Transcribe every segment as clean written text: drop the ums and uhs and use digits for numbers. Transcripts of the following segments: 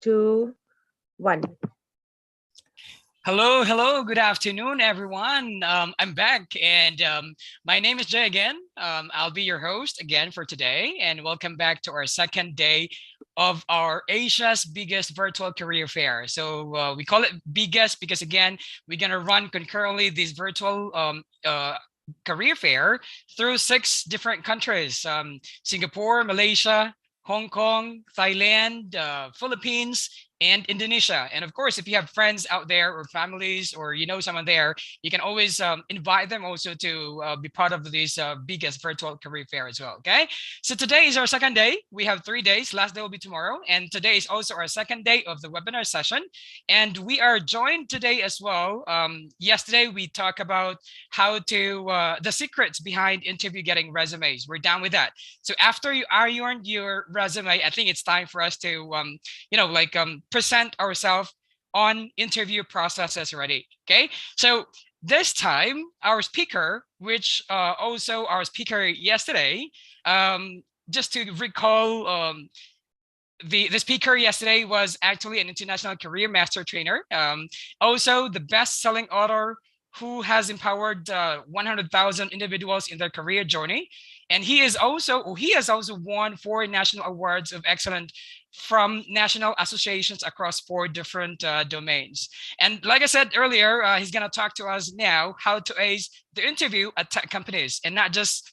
2, 1. Hello, hello, good afternoon, everyone. I'm back, and my name is Jay again. I'll be your host again for today, and welcome back to our second day of our Asia's biggest virtual career fair. So we call it biggest because, again, we're going to run concurrently this virtual career fair through 6 different countries: Singapore, Malaysia, Hong Kong, Thailand, Philippines, and Indonesia. And of course, if you have friends out there or families or you know someone there, you can always invite them also to be part of this biggest virtual career fair as well. Okay, so today is our second day. We have 3 days. Last day will be tomorrow, and today is also our second day of the webinar session. And we are joined today as well. Yesterday we talked about how to the secrets behind interview getting resumes. We're done with that. So after you earned your resume, I think it's time for us to present ourselves on interview processes already. Okay, so this time our speaker, which also our speaker yesterday, just to recall, the speaker yesterday was actually an international career master trainer, also the best-selling author who has empowered 100,000 individuals in their career journey. And he has also won 4 national awards of excellence from national associations across 4 different domains. And like I said earlier, he's going to talk to us now how to ace the interview at tech companies, and not just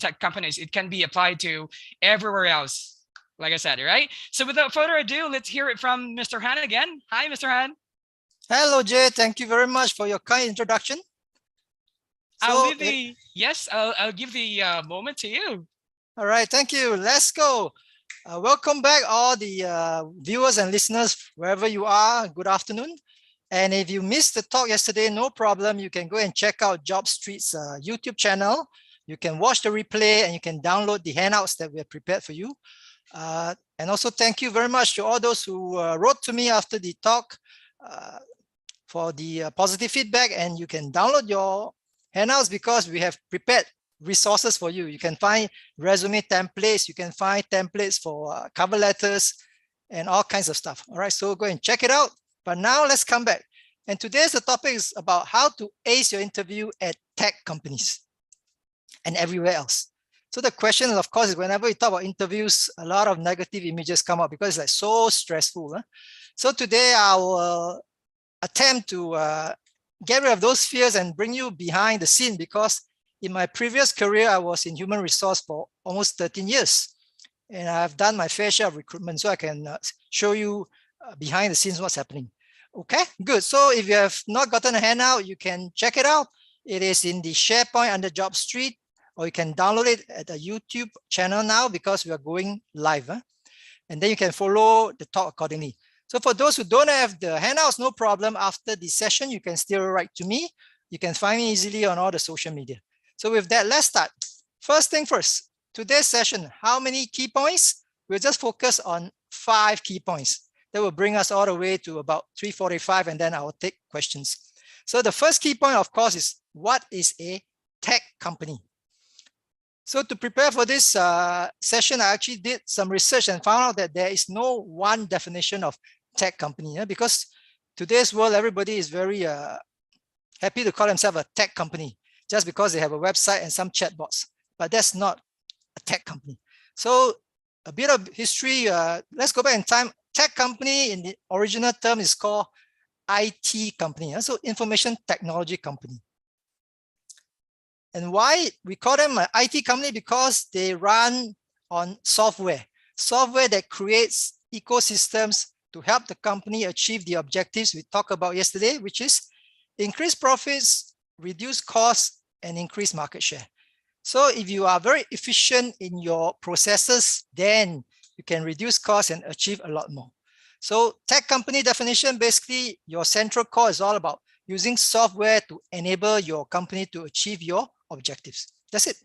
tech companies. It can be applied to everywhere else, like I said, right? So without further ado, let's hear it from Mr. Han again. Hi, Mr. Han. Hello, Jay. Thank you very much for your kind introduction. I'll give the moment to you. All right, thank you. Let's go. Welcome back, all the viewers and listeners, wherever you are. Good afternoon. And if you missed the talk yesterday, no problem. You can go and check out JobStreet's YouTube channel. You can watch the replay and you can download the handouts that we have prepared for you. And also thank you very much to all those who wrote to me after the talk for the positive feedback. And you can download your handouts because we have prepared resources for you. You can find resume templates, you can find templates for cover letters and all kinds of stuff. All right, so go and check it out. But now let's come back. And today's the topic is about how to ace your interview at tech companies and everywhere else. So the question, of course, is whenever we talk about interviews, a lot of negative images come up because it's like so stressful. Huh? So today I will attempt to get rid of those fears and bring you behind the scene, because in my previous career, I was in human resource for almost 13 years. And I've done my fair share of recruitment, so I can show you behind the scenes what's happening. Okay, good. So if you have not gotten a handout, you can check it out. It is in the SharePoint under JobStreet, or you can download it at the YouTube channel now because we are going live. Huh? And then you can follow the talk accordingly. So for those who don't have the handouts, no problem. After the session, you can still write to me. You can find me easily on all the social media. So with that, let's start. First thing first, today's session, how many key points? We'll just focus on 5 key points. That will bring us all the way to about 3:45, and then I'll take questions. So the first key point, of course, is what is a tech company? So to prepare for this session, I actually did some research and found out that there is no one definition of tech company, because today's world, everybody is very happy to call themselves a tech company just because they have a website and some chatbots, but that's not a tech company. So a bit of history, let's go back in time. Tech company in the original term is called IT company, so information technology company. And why we call them an IT company? Because they run on software that creates ecosystems to help the company achieve the objectives we talked about yesterday, which is increase profits, reduce costs, and increase market share. So if you are very efficient in your processes, then you can reduce costs and achieve a lot more. So tech company definition, basically your central core is all about using software to enable your company to achieve your objectives. That's it.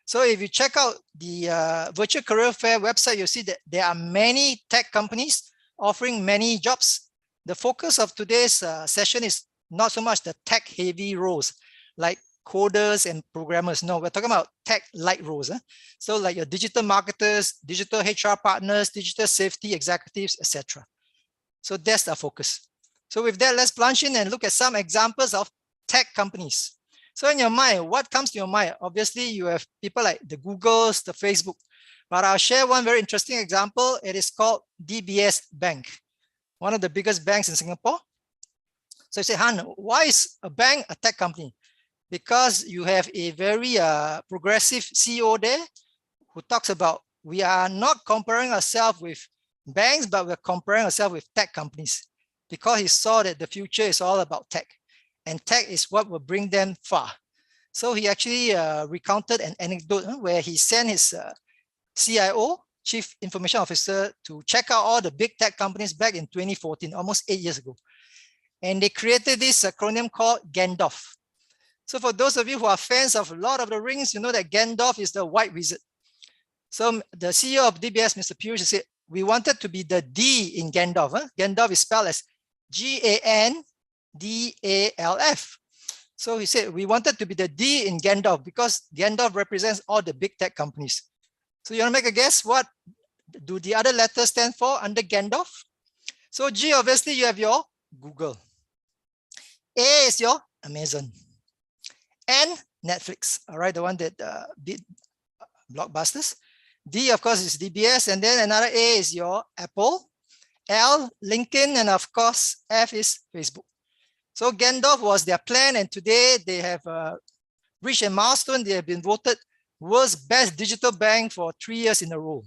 So if you check out the Virtual Career Fair website, you'll see that there are many tech companies offering many jobs. The focus of today's session is not so much the tech heavy roles like coders and programmers. No, we're talking about tech light roles. So like your digital marketers, digital HR partners, digital safety executives, etc. So that's the focus. So with that, let's plunge in and look at some examples of tech companies. So in your mind, what comes to your mind? Obviously, you have people like the Googles, the Facebook, but I'll share one very interesting example. It is called DBS Bank, one of the biggest banks in Singapore. So you say, Han, why is a bank a tech company? Because you have a very progressive CEO there who talks about we are not comparing ourselves with banks, but we're comparing ourselves with tech companies, because he saw that the future is all about tech, and tech is what will bring them far. So he actually recounted an anecdote where he sent his CIO, Chief Information Officer, to check out all the big tech companies back in 2014, almost 8 years ago. And they created this acronym called Gandalf. So for those of you who are fans of Lord of the Rings, you know that Gandalf is the white wizard. So the CEO of DBS, Mr. Piyush, said, we wanted to be the D in Gandalf. Gandalf is spelled as Gandalf. So he said, we wanted to be the D in Gandalf because Gandalf represents all the big tech companies. So you want to make a guess? What do the other letters stand for under Gandalf? So G, obviously, you have your Google. A is your Amazon. N, Netflix, all right, the one that beat blockbusters. D, of course, is DBS, and then another A is your Apple. L, LinkedIn, and of course, F is Facebook. So Gandalf was their plan, and today they have reached a milestone. They have been voted world's best digital bank for 3 years in a row.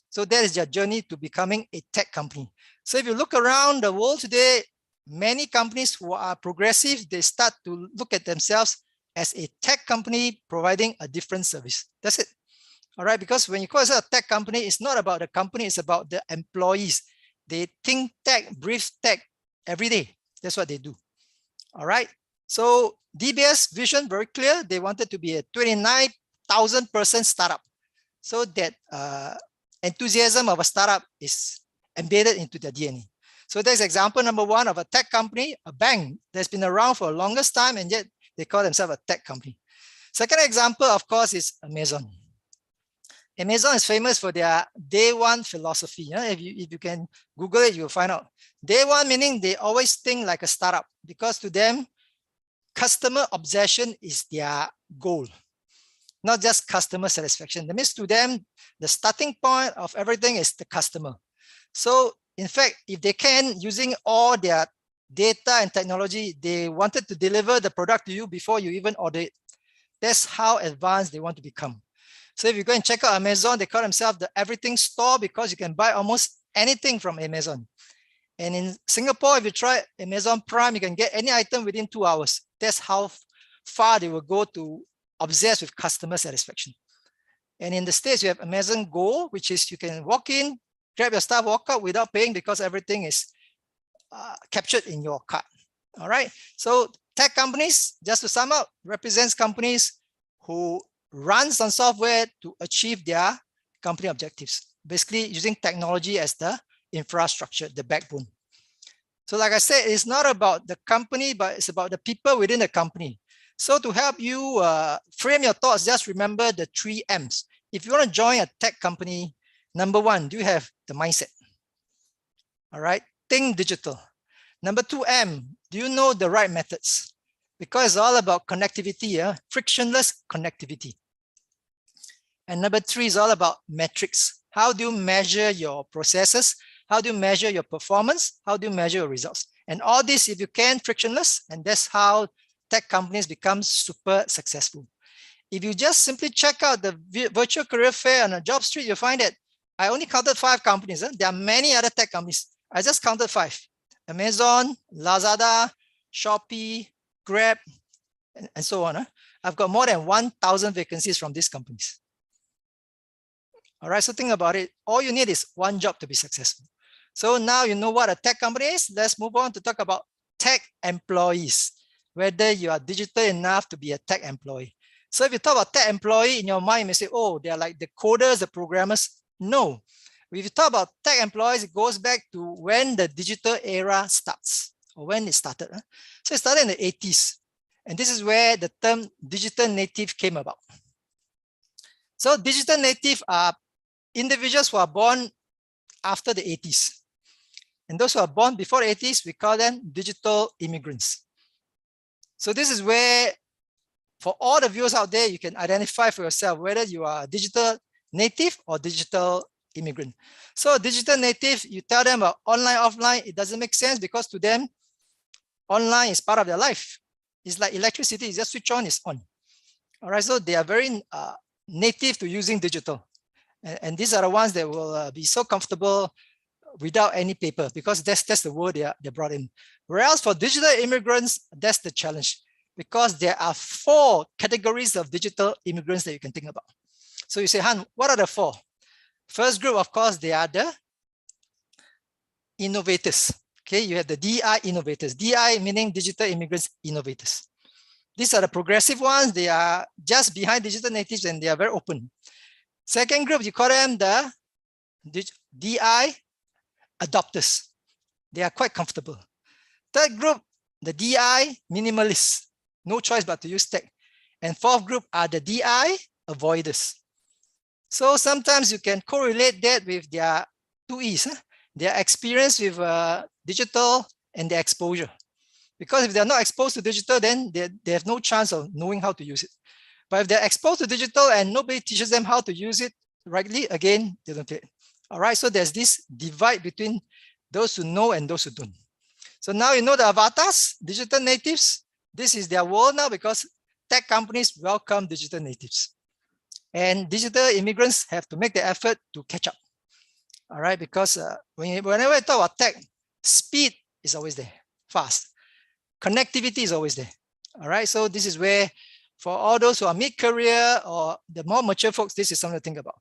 So that is their journey to becoming a tech company. So if you look around the world today, many companies who are progressive, they start to look at themselves as a tech company providing a different service. That's it. All right, because when you call yourself a tech company, it's not about the company, it's about the employees. They think tech, breathe tech every day. That's what they do. All right. So DBS vision, very clear. They wanted to be a 29,000 person startup. So that enthusiasm of a startup is embedded into their DNA. So that's example number one of a tech company, a bank that's been around for the longest time, and yet they call themselves a tech company. Second example, of course, is Amazon. Amazon is famous for their day one philosophy. If you can Google it, you'll find out. Day one meaning they always think like a startup, because to them, customer obsession is their goal, not just customer satisfaction. That means to them, the starting point of everything is the customer. So in fact, if they can, using all their data and technology, they wanted to deliver the product to you before you even order it. That's how advanced they want to become. So if you go and check out Amazon, they call themselves the everything store, because you can buy almost anything from Amazon. And in Singapore, if you try Amazon Prime, you can get any item within 2 hours. That's how far they will go to obsess with customer satisfaction. And in the States, you have Amazon Go, which is you can walk in, grab your stuff, walk out without paying, because everything is captured in your cart. All right. So tech companies, just to sum up, represents companies who runs on software to achieve their company objectives, basically using technology as the infrastructure, the backbone. So like I said, it's not about the company, but it's about the people within the company. So to help you frame your thoughts, just remember the 3 M's. If you want to join a tech company, number 1, do you have the mindset? All right, think digital. Number 2 M, do you know the right methods? Because it's all about connectivity, frictionless connectivity. And number 3 is all about metrics. How do you measure your processes? How do you measure your performance? How do you measure your results? And all this, if you can, frictionless, and that's how tech companies become super successful. If you just simply check out the virtual career fair on a job street, you'll find that I only counted 5 companies. There are many other tech companies. I just counted 5. Amazon, Lazada, Shopee, Grab, and so on. I've got more than 1,000 vacancies from these companies. All right, so think about it. All you need is one job to be successful. So now you know what a tech company is. Let's move on to talk about tech employees, whether you are digital enough to be a tech employee. So if you talk about tech employee, in your mind, you may say, oh, they're like the coders, the programmers. No. If you talk about tech employees, it goes back to when the digital era starts, or when it started. So it started in the 80s. And this is where the term digital native came about. So digital native are individuals who are born after the 80s. And those who are born before 80s, we call them digital immigrants. So this is where, for all the viewers out there, you can identify for yourself whether you are a digital native or digital immigrant. So digital native, you tell them about online, offline, it doesn't make sense because to them, online is part of their life. It's like electricity, you just switch on, it's on. All right, so they are very native to using digital. And these are the ones that will be so comfortable without any paper, because that's the word they brought in. Whereas for digital immigrants, that's the challenge, because there are 4 categories of digital immigrants that you can think about. So you say, Han, what are the 4? First group, of course, they are the innovators. Okay, you have the DI innovators. DI meaning digital immigrants innovators. These are the progressive ones. They are just behind digital natives and they are very open. Second group, you call them the DI adopters. They are quite comfortable. Third group, the DI minimalists. No choice but to use tech. And fourth group are the DI avoiders. So sometimes you can correlate that with their 2 E's, their experience with digital and their exposure. Because if they're not exposed to digital, then they have no chance of knowing how to use it. But if they're exposed to digital and nobody teaches them how to use it rightly, again, they don't fit. All right, so there's this divide between those who know and those who don't. So now you know the avatars, digital natives. This is their world now because tech companies welcome digital natives. And digital immigrants have to make the effort to catch up. All right, because whenever I talk about tech, speed is always there, fast. Connectivity is always there. All right, so this is where for all those who are mid-career or the more mature folks, this is something to think about.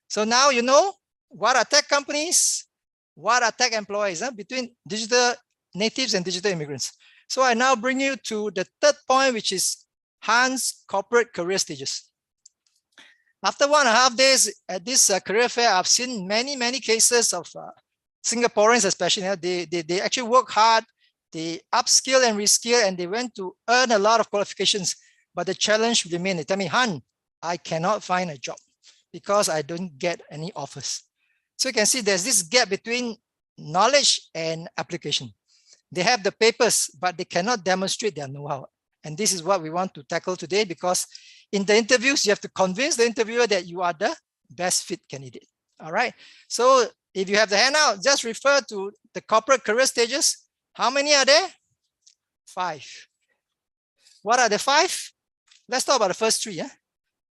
So now you know what are tech companies, what are tech employees between digital natives and digital immigrants. So I now bring you to the third point, which is Han's corporate career stages. After 1.5 days at this career fair, I've seen many cases of Singaporeans, especially. They actually work hard, they upskill and reskill, and they went to earn a lot of qualifications. But the challenge remained. They tell me, Han, I cannot find a job because I don't get any offers. So you can see there's this gap between knowledge and application. They have the papers, but they cannot demonstrate their know-how. And this is what we want to tackle today, because in the interviews, you have to convince the interviewer that you are the best fit candidate. All right. So if you have the handout, just refer to the corporate career stages. How many are there? 5. What are the 5? Let's talk about the first 3.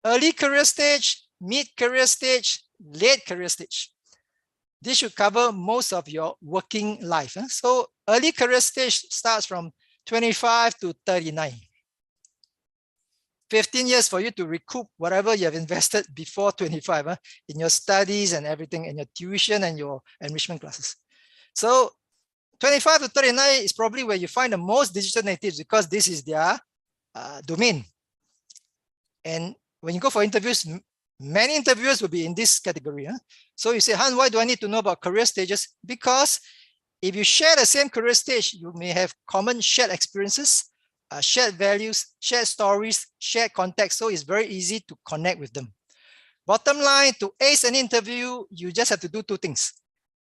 Early career stage, mid-career stage, late career stage. This should cover most of your working life. So early career stage starts from 25 to 39. 15 years for you to recoup whatever you have invested before 25 in your studies and everything, in your tuition and your enrichment classes. So 25 to 39 is probably where you find the most digital natives, because this is their domain. And when you go for interviews, many interviewers will be in this category. So you say, Han, why do I need to know about career stages? Because if you share the same career stage, you may have common shared experiences, shared values, shared stories, shared context. So it's very easy to connect with them. Bottom line, to ace an interview, you just have to do 2 things.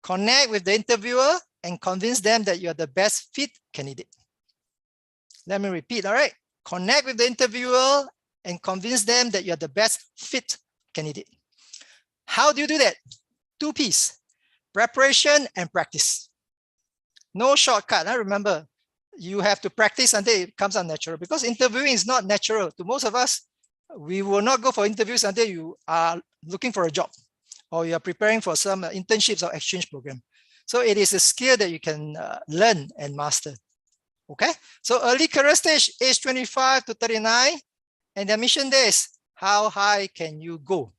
Connect with the interviewer and convince them that you're the best fit candidate. Let me repeat, all right? Connect with the interviewer and convince them that you're the best fit candidate. How do you do that? 2 P's, preparation and practice. No shortcut. Remember, you have to practice until it comes out natural, because interviewing is not natural. To most of us, we will not go for interviews until you are looking for a job or you are preparing for some internships or exchange program. So it is a skill that you can learn and master. Okay, so early career stage, age 25 to 39, and their mission there is how high can you go?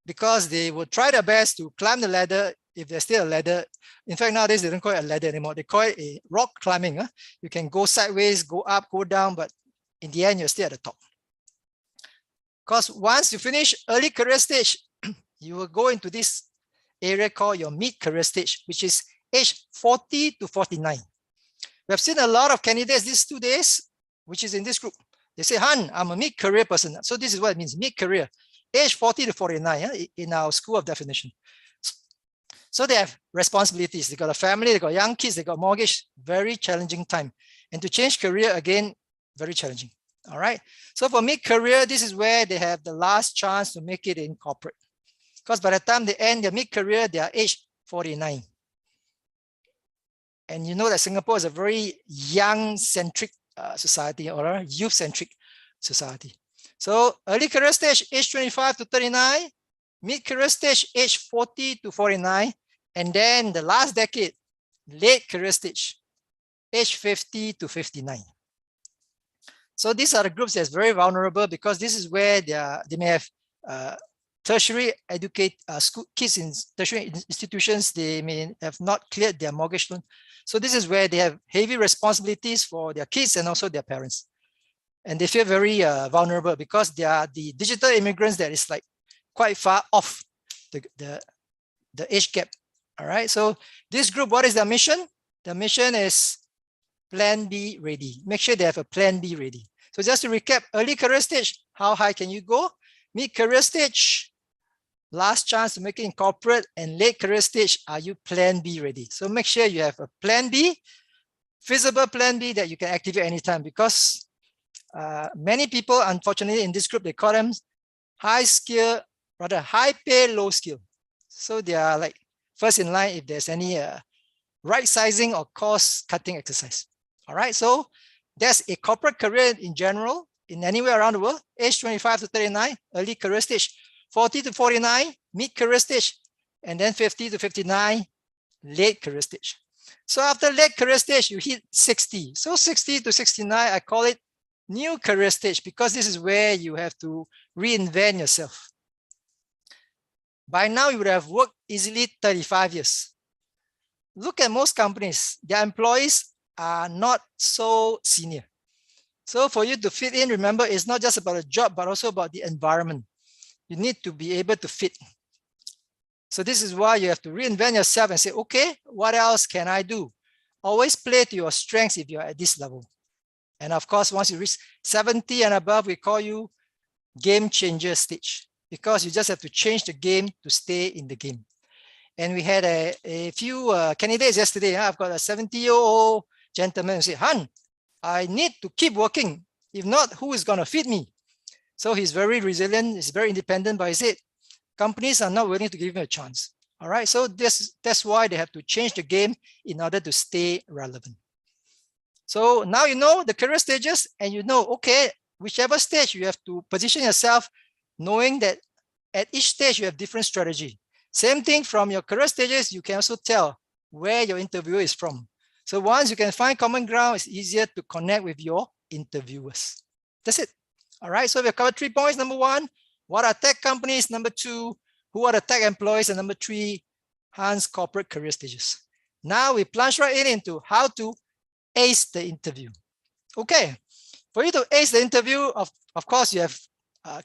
Because they will try their best to climb the ladder if there's still a ladder. In fact, nowadays they don't call it a ladder anymore. They call it a rock climbing. You can go sideways, go up, go down, but in the end, you're still at the top. Because once you finish early career stage, you will go into this area called your mid-career stage, which is age 40 to 49. We have seen a lot of candidates these 2 days, which is in this group. They say, Han, I'm a mid-career person. So this is what it means, mid-career, age 40 to 49 in our school of definition. So they have responsibilities. They got a family, they got young kids, they got mortgage, very challenging time. And to change career again, very challenging. All right. So for mid-career, this is where they have the last chance to make it in corporate. Because by the time they end their mid-career, they are age 49. And you know that Singapore is a very young-centric society, or a youth-centric society. So early career stage, age 25 to 39, mid-career stage, age 40 to 49, and then the last decade, late career stage, age 50 to 59. So these are the groups that's very vulnerable because this is where they may have tertiary school kids in tertiary institutions. They may have not cleared their mortgage loan. So this is where they have heavy responsibilities for their kids and also their parents. And they feel very vulnerable because they are the digital immigrants that is like quite far off the age gap. All right. So this group, what is their mission? The mission is plan B ready. Make sure they have a plan B ready. So just to recap, early career stage, how high can you go? Mid-career stage, last chance to make it in corporate, and late career stage, are you plan B ready? So make sure you have a plan B, feasible plan B that you can activate anytime, because many people, unfortunately, in this group, they call them high skill, rather high pay, low skill. So they are like first in line if there's any right sizing or cost cutting exercise. All right, so there's a corporate career in general, in anywhere around the world, age 25 to 39, early career stage, 40 to 49, mid career stage, and then 50 to 59, late career stage. So after late career stage, you hit 60. So 60 to 69, I call it new career stage because this is where you have to reinvent yourself. By now, you would have worked easily 35 years. Look at most companies, their employees are not so senior. So for you to fit in, remember, it's not just about a job, but also about the environment. You need to be able to fit. So this is why you have to reinvent yourself and say, okay, what else can I do? Always play to your strengths if you're at this level. And of course, once you reach 70 and above, we call you game changer stage because you just have to change the game to stay in the game. And we had a few candidates yesterday. I've got a 70-year-old gentleman who said, Han, I need to keep working. If not, who is going to feed me? So he's very resilient. He's very independent, but he said, companies are not willing to give him a chance. All right. So that's why they have to change the game in order to stay relevant. So now you know the career stages and you know, okay, whichever stage you have to position yourself, knowing that at each stage you have different strategy. Same thing from your career stages, you can also tell where your interviewer is from. So once you can find common ground, it's easier to connect with your interviewers. That's it. All right, so we've covered 3 points. Number 1, what are tech companies? Number 2, who are the tech employees? And number 3, Han's corporate career stages. Now we plunge right into how to ace the interview. Okay, for you to ace the interview, of course, you have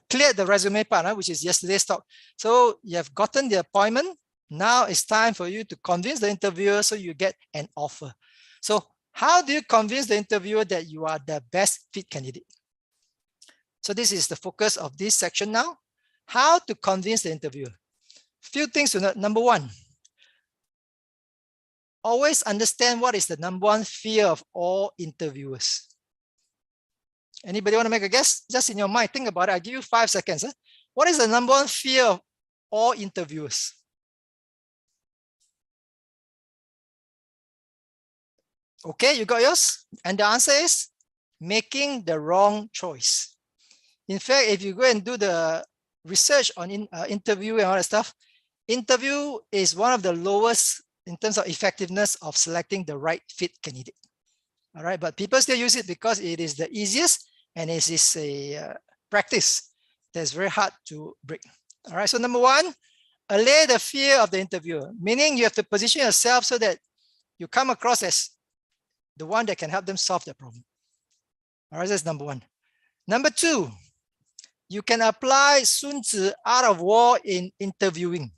cleared the resume part, which is yesterday's talk. So you have gotten the appointment. Now it's time for you to convince the interviewer so you get an offer. So how do you convince the interviewer that you are the best fit candidate? So this is the focus of this section now. How to convince the interviewer. Few things to note. Number 1, always understand what is the number 1 fear of all interviewers. Anybody want to make a guess? Just in your mind, think about it. I'll give you 5 seconds. What is the number 1 fear of all interviewers? Okay, you got yours? And the answer is making the wrong choice. In fact, if you go and do the research on interview and all that stuff, interview is one of the lowest in terms of effectiveness of selecting the right fit candidate. All right, but people still use it because it is the easiest and it is a practice that's very hard to break. All right, so number 1, allay the fear of the interviewer, meaning you have to position yourself so that you come across as the one that can help them solve their problem. All right, that's number 1. Number 2, you can apply Sun Tzu art of war in interviewing.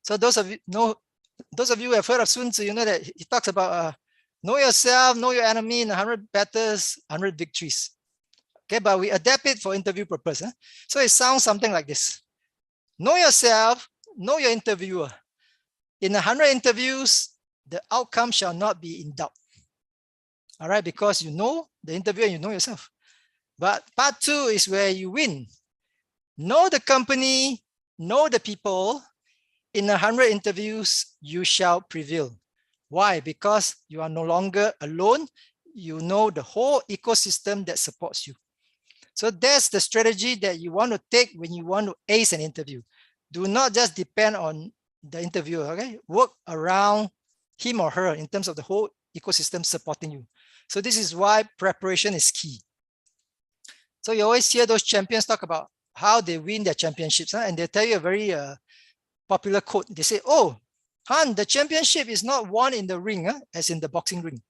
So those of you who have heard of Sun Tzu, you know that he talks about know yourself, know your enemy, in 100 battles, 100 victories. Okay, but we adapt it for interview purpose. So it sounds something like this. Know yourself, know your interviewer. In 100 interviews, the outcome shall not be in doubt. All right, because you know the interviewer, you know yourself. But part 2 is where you win. Know the company, know the people. In 100 interviews, you shall prevail. Why? Because you are no longer alone. You know the whole ecosystem that supports you. So that's the strategy that you want to take when you want to ace an interview. Do not just depend on the interviewer, okay? Work around him or her in terms of the whole ecosystem supporting you. So this is why preparation is key. So you always hear those champions talk about how they win their championships, and they tell you a very popular quote. They say, oh, Han, the championship is not won in the ring, as in the boxing ring.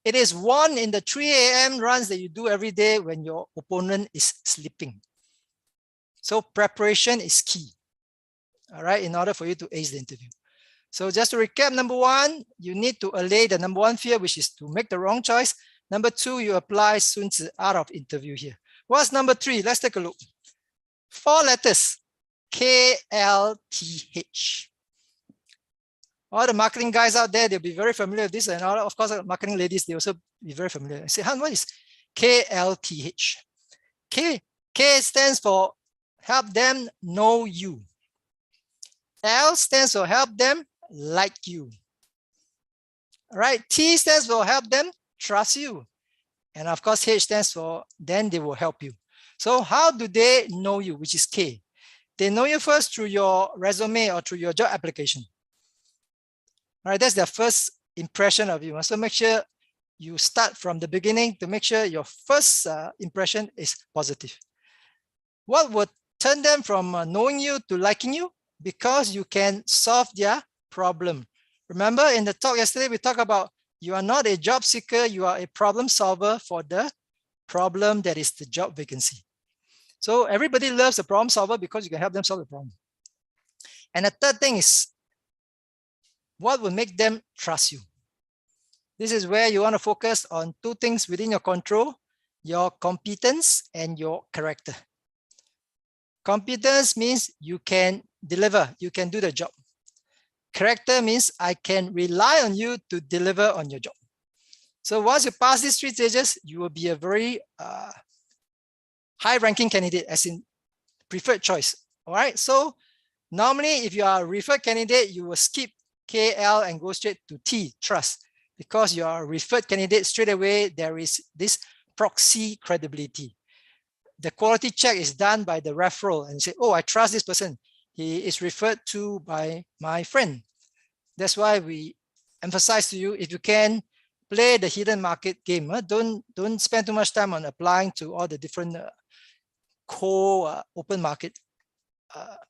It is won in the 3 a.m. runs that you do every day when your opponent is sleeping. So preparation is key, all right, in order for you to ace the interview. So just to recap, number 1, you need to allay the number 1 fear, which is to make the wrong choice. Number 2, you apply Sun Tzu art of interview here. What's number 3? Let's take a look. 4 letters, KLTH. All the marketing guys out there, they'll be very familiar with this. And all, of course, marketing ladies, they also be very familiar. I say, Han, what is KLTH? K stands for help them know you. L stands for help them like you. All right, T stands for help them trust you. And of course, H stands for then they will help you. So how do they know you, which is K? They know you first through your resume or through your job application. All right, that's their first impression of you. So make sure you start from the beginning to make sure your first impression is positive. What would turn them from knowing you to liking you? Because you can solve their problem. Remember in the talk yesterday, we talked about you are not a job seeker, you are a problem solver for the problem that is the job vacancy. So everybody loves a problem solver because you can help them solve the problem. And the third thing is, what will make them trust you? This is where you want to focus on 2 things within your control, your competence and your character. Competence means you can deliver, you can do the job. Character means I can rely on you to deliver on your job. So once you pass these 3 stages, you will be a very high-ranking candidate, as in preferred choice. All right. So normally, if you are a referred candidate, you will skip KL and go straight to T, trust, because you are a referred candidate. Straight away, there is this proxy credibility. The quality check is done by the referral, and say, oh, I trust this person. He is referred to by my friend. That's why we emphasize to you, if you can, play the hidden market game. Don't spend too much time on applying to all the different open market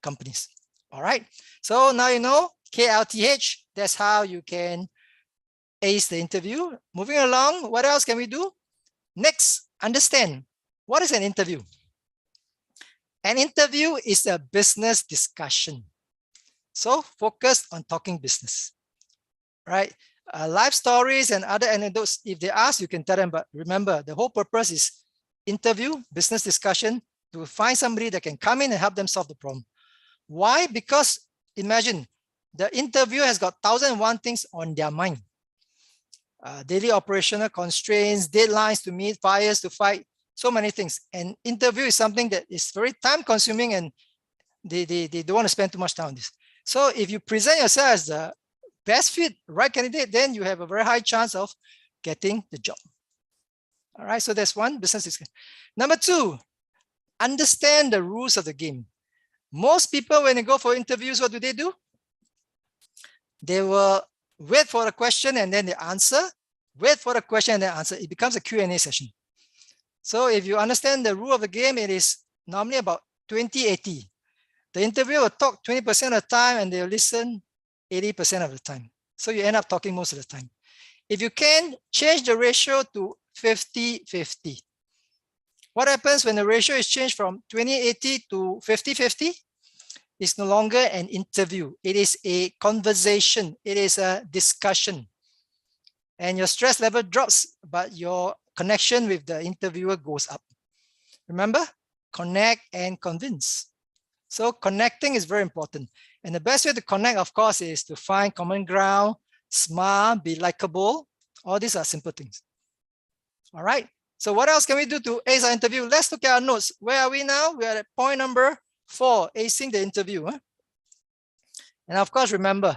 companies. All right. So now you know KLTH. That's how you can ace the interview. Moving along, what else can we do? Next, understand what is an interview. An interview is a business discussion. So focus on talking business, right? Life stories and other anecdotes, if they ask, you can tell them, but remember, the whole purpose is interview, business discussion, to find somebody that can come in and help them solve the problem. Why? Because imagine the interviewer has got 1,001 things on their mind. Daily operational constraints, deadlines to meet, fires to fight, so many things. And interview is something that is very time consuming, and they don't want to spend too much time on this. So if you present yourself as the best fit, right candidate, then you have a very high chance of getting the job. All right, so that's one, business discussion. Number 2, understand the rules of the game. Most people, when they go for interviews, what do? They will wait for a question and then they answer, wait for a question and then answer. It becomes a Q&A session. So if you understand the rule of the game, it is normally about 20-80. The interviewer will talk 20% of the time and they'll listen 80% of the time. So you end up talking most of the time. If you can change the ratio to 50-50. What happens when the ratio is changed from 20-80 to 50-50? It's no longer an interview. It is a conversation. It is a discussion. And your stress level drops, but your connection with the interviewer goes up. Remember, connect and convince. So connecting is very important. And the best way to connect, of course, is to find common ground, smile, be likable. All these are simple things. All right. So what else can we do to ace our interview? Let's look at our notes. Where are we now? We are at point number 4, acing the interview. And of course, remember,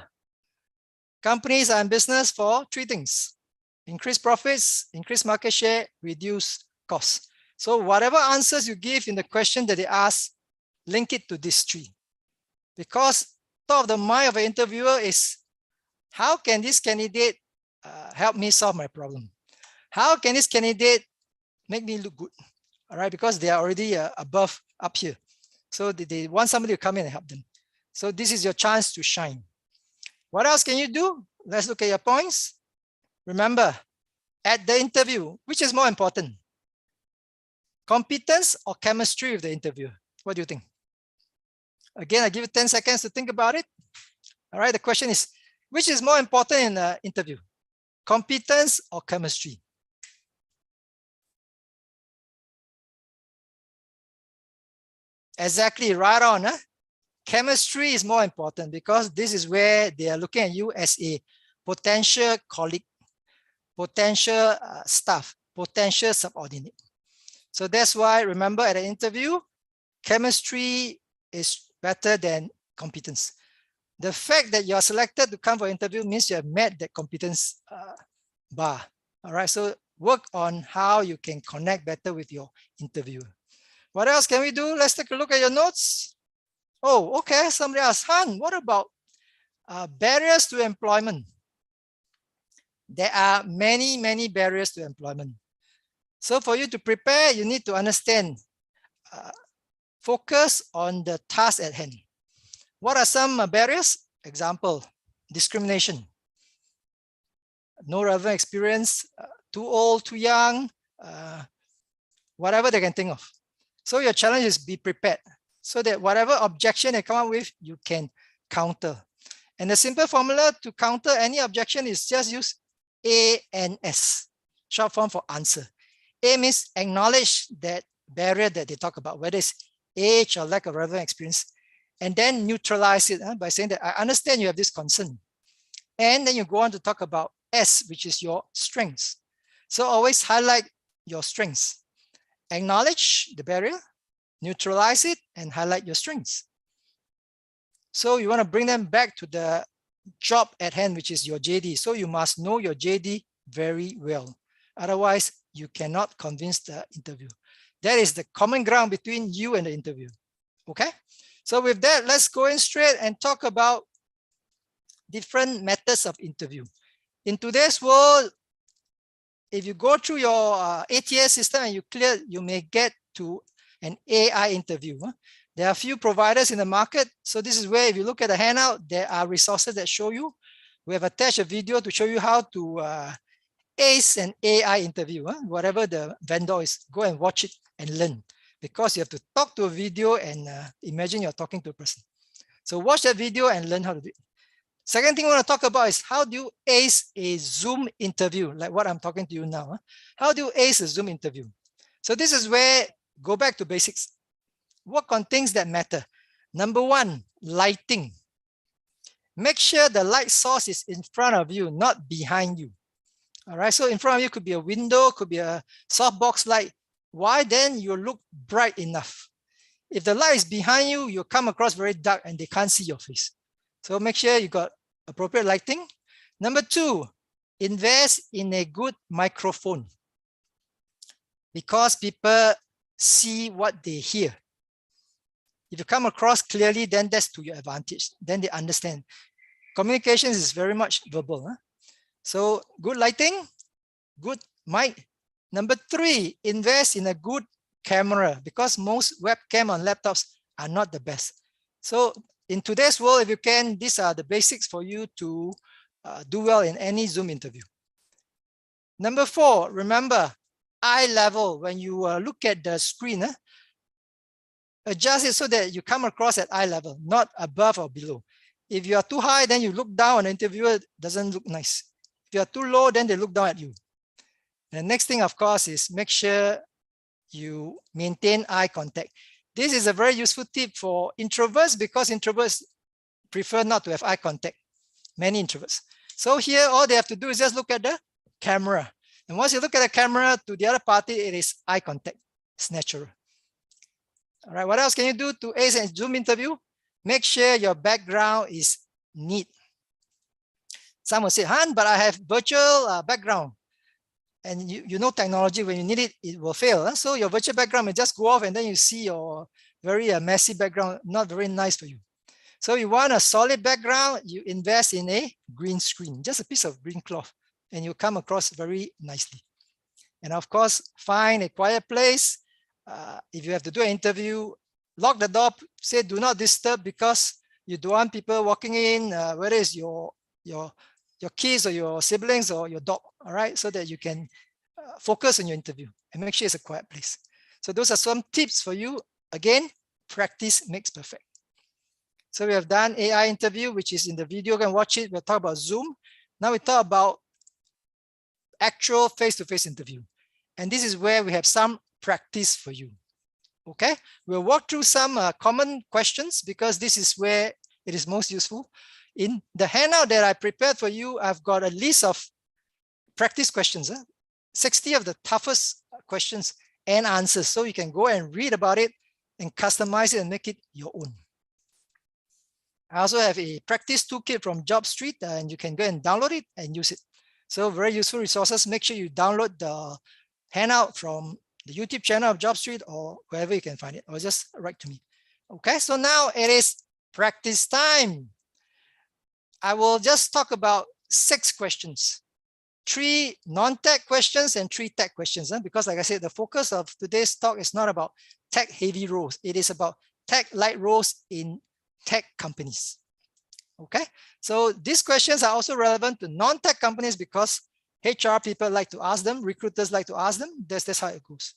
companies are in business for 3 things: increase profits, increase market share, reduce costs. So whatever answers you give in the question that they ask, link it to these 3. Because top of the mind of an interviewer is, how can this candidate help me solve my problem? How can this candidate make me look good? All right, because they are already above up here. So they want somebody to come in and help them. So this is your chance to shine. What else can you do? Let's look at your points. Remember, at the interview, which is more important? Competence or chemistry with the interviewer? What do you think? Again, I give you 10 seconds to think about it. All right, the question is, which is more important in an interview? Competence or chemistry? Exactly, right on. Chemistry is more important because this is where they are looking at you as a potential colleague, potential staff, potential subordinate. So that's why, remember, at an interview, chemistry is better than competence. The fact that you're selected to come for interview means you have met that competence bar. All right, so work on how you can connect better with your interviewer. What else can we do? Let's take a look at your notes. Oh, okay, somebody asked, Han, what about barriers to employment? There are many, many barriers to employment. So for you to prepare, you need to understand, focus on the task at hand. What are some barriers? Example, discrimination. No relevant experience, too old, too young, whatever they can think of. So your challenge is be prepared so that whatever objection they come up with, you can counter. And the simple formula to counter any objection is just use ANS, short form for answer. A means acknowledge that barrier that they talk about, whether it's age or lack of relevant experience, and then neutralize it by saying that I understand you have this concern. And then you go on to talk about S, which is your strengths. So always highlight your strengths. Acknowledge the barrier, neutralize it, and highlight your strengths. So you want to bring them back to the job at hand, which is your JD. So you must know your JD very well. Otherwise, you cannot convince the interview. That is the common ground between you and the interview. Okay? So with that, let's go in straight and talk about different methods of interview. In today's world, if you go through your ATS system and you clear, you may get to an AI interview. There are a few providers in the market. So this is where, if you look at the handout, there are resources that show you. We have attached a video to show you how to ace an AI interview. Whatever the vendor is, go and watch it and learn, because you have to talk to a video and imagine you're talking to a person. So watch that video and learn how to do it. Second thing I want to talk about is how do you ace a Zoom interview, like what I'm talking to you now. How do you ace a Zoom interview? So this is where, go back to basics. Work on things that matter. Number 1, lighting. Make sure the light source is in front of you, not behind you. All right, so in front of you could be a window, could be a softbox light. Why? Then you look bright enough. If the light is behind you, you come across very dark and they can't see your face. So make sure you got appropriate lighting. Number 2, invest in a good microphone, because people see what they hear. If you come across clearly, then that's to your advantage. Then they understand. Communications is very much verbal. So good lighting, good mic. Number 3, invest in a good camera, because most webcam on laptops are not the best. So in today's world, if you can, these are the basics for you to do well in any Zoom interview. Number 4, remember, eye level. When you look at the screen, adjust it so that you come across at eye level, not above or below. If you are too high, then you look down, and the interviewer doesn't look nice. If you are too low, then they look down at you. The next thing, of course, is make sure you maintain eye contact. This is a very useful tip for introverts, because introverts prefer not to have eye contact, many introverts. So here, all they have to do is just look at the camera. And once you look at the camera to the other party, it is eye contact. It's natural. All right, what else can you do to ace a Zoom interview? Make sure your background is neat. Some will say, Han, but I have virtual background. And you know technology, when you need it, it will fail. So your virtual background may just go off and then you see your very messy background, not very nice for you. So you want a solid background, you invest in a green screen, just a piece of green cloth, and you come across very nicely. And of course, find a quiet place. If you have to do an interview, lock the door, say do not disturb, because you don't want people walking in, whether it's your kids or your siblings or your dog, all right? So that you can focus on your interview and make sure it's a quiet place. So those are some tips for you. Again, practice makes perfect. So we have done AI interview, which is in the video. You can watch it. We'll talk about Zoom. Now we talk about actual face-to-face interview. And this is where we have some practice for you. Okay, we'll walk through some common questions because this is where it is most useful. In the handout that I prepared for you, I've got a list of practice questions, 60 of the toughest questions and answers. So you can go and read about it and customize it and make it your own. I also have a practice toolkit from JobStreet, and you can go and download it and use it. So very useful resources. Make sure you download the handout from the YouTube channel of JobStreet or wherever you can find it, or just write to me. Okay, so now it is practice time. I will just talk about 6 questions, 3 non-tech questions and 3 tech questions, because like I said, the focus of today's talk is not about tech heavy roles. It is about tech light roles in tech companies. Okay, so these questions are also relevant to non-tech companies because HR people like to ask them, recruiters like to ask them. That's how it goes.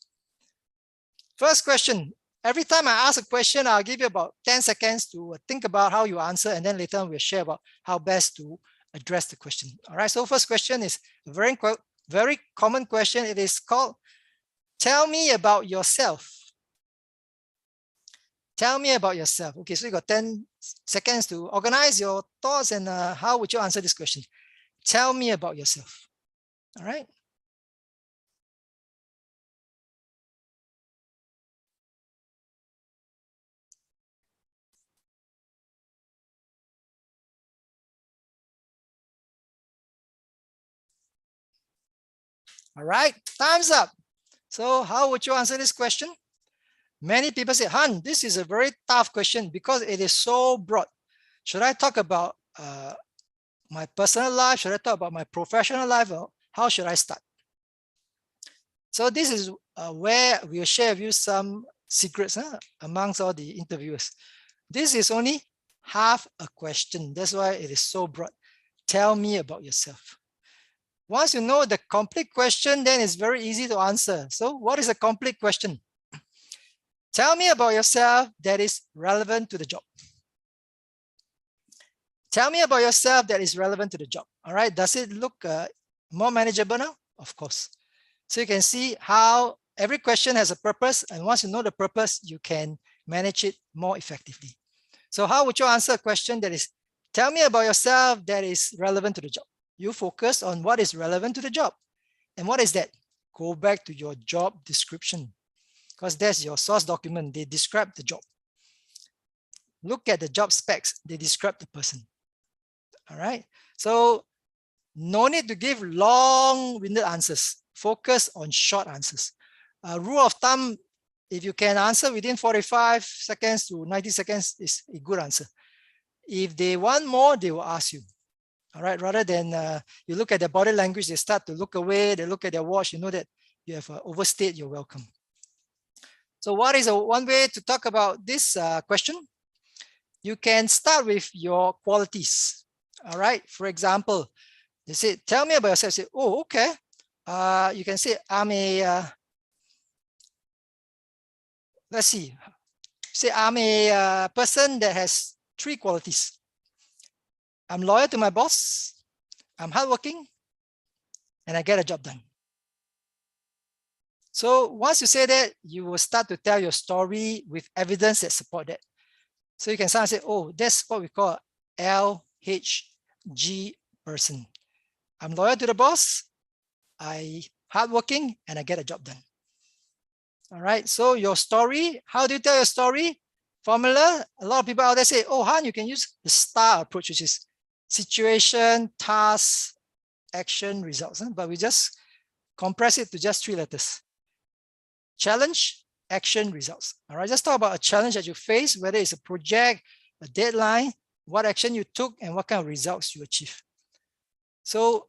First question. Every time I ask a question, I'll give you about 10 seconds to think about how you answer, and then later on we'll share about how best to address the question. All right, so first question is a very common question. It is called, tell me about yourself. Tell me about yourself. Okay, so you got 10 seconds to organize your thoughts and how would you answer this question? Tell me about yourself. All right. All right, time's up. So how would you answer this question? Many people say, Han, this is a very tough question because it is so broad. Should I talk about my personal life? Should I talk about my professional life? Or how should I start? So this is where we'll share with you some secrets amongst all the interviewers. This is only half a question. That's why it is so broad. Tell me about yourself. Once you know the complete question, then it's very easy to answer. So what is a complete question? Tell me about yourself that is relevant to the job. Tell me about yourself that is relevant to the job. All right, does it look more manageable now? Of course. So you can see how every question has a purpose, and once you know the purpose, you can manage it more effectively. So how would you answer a question that is, tell me about yourself that is relevant to the job? You focus on what is relevant to the job. And what is that? Go back to your job description, because that's your source document. They describe the job. Look at the job specs. They describe the person. All right. So no need to give long-winded answers. Focus on short answers. Rule of thumb, if you can answer within 45 seconds to 90 seconds is a good answer. If they want more, they will ask you. All right, rather than you look at their body language, they start to look away, they look at their watch, you know that you have overstayed your welcome. So what is one way to talk about this question? You can start with your qualities. All right, for example, they say, tell me about yourself. Say, oh, okay. You can say, I'm a, let's see, say I'm a person that has 3 qualities. I'm loyal to my boss, I'm hardworking, and I get a job done. So once you say that, you will start to tell your story with evidence that support that. So you can start to say, oh, that's what we call LHG person. I'm loyal to the boss, I hardworking, and I get a job done. All right, so your story, how do you tell your story? Formula, a lot of people out there say, oh, Han, you can use the STAR approach, which is situation, task, action, results. But we just compress it to just 3 letters. Challenge, action, results. All right, just talk about a challenge that you face, whether it's a project, a deadline, what action you took, and what kind of results you achieve. So